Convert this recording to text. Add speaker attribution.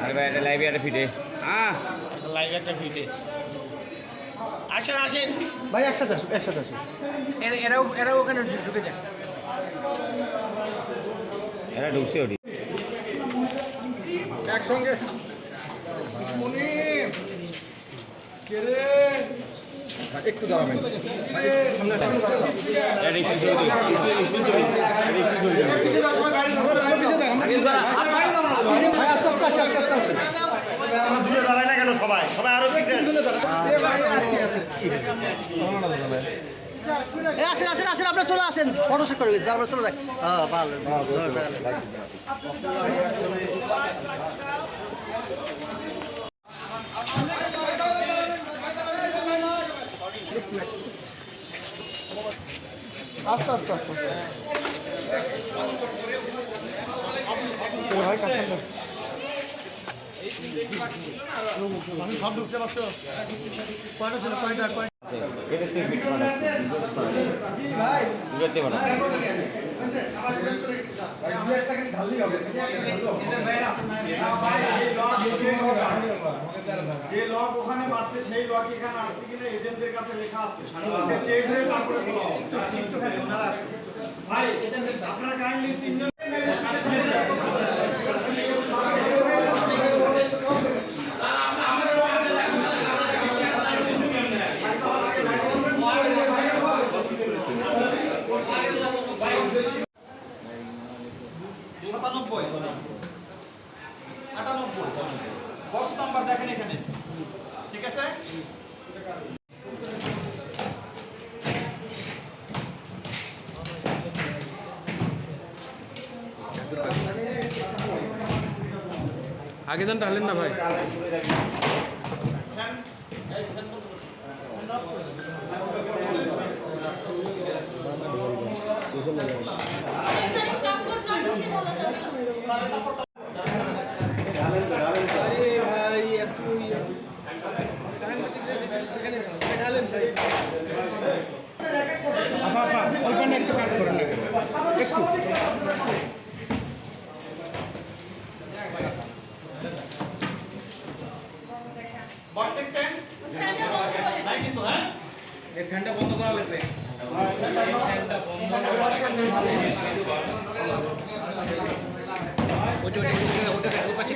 Speaker 1: আরে ভাই এটা লাইভে একটা ফিটে
Speaker 2: লাইভ একটা ফিটে আসেন আসেন
Speaker 3: ভাই একসাথে আসুন একসাথে আসুন।
Speaker 2: এরাও ওখানে ঢুকে যান।
Speaker 1: এরা ঢুকছে ওটি
Speaker 3: একসঙ্গে একটু দাঁড়াবেন।
Speaker 2: দাঁড়ায় না কেন সবাই সবাই আরো
Speaker 3: আসেন আসেন আসেন আপনার চলে আসেন ফটো সেট করে আমরা চলে যাই। হ্যাঁ ভালো আস্তে আস্তে আস্তে ভাই কাছে সব ঢুকছে পারছো কয়টা ছিল কয়টা
Speaker 1: এটা সে ফিট বুঝতে পারো
Speaker 4: যে লগ ওখানে মারছে সেই লগ এখানে আসছে কিনা এজেন্টদের কাছে লেখা আছে চেক করে তারপরে খোলা হবে একটু খালি ওনারা ভাই এজেন্টদের আপনারা কাইন্ডলি তিনজন বক্স নাম্বার দেখেন এখানে ঠিক আছে
Speaker 5: আগে যান টানলেন না ভাই একটু কাট করেন না একটু
Speaker 4: বট দেখছেন নাই কিন্তু হ্যাঁ
Speaker 5: এই ফ্যানটা বন্ধ করা লাগবে ওইটা ওই পাশে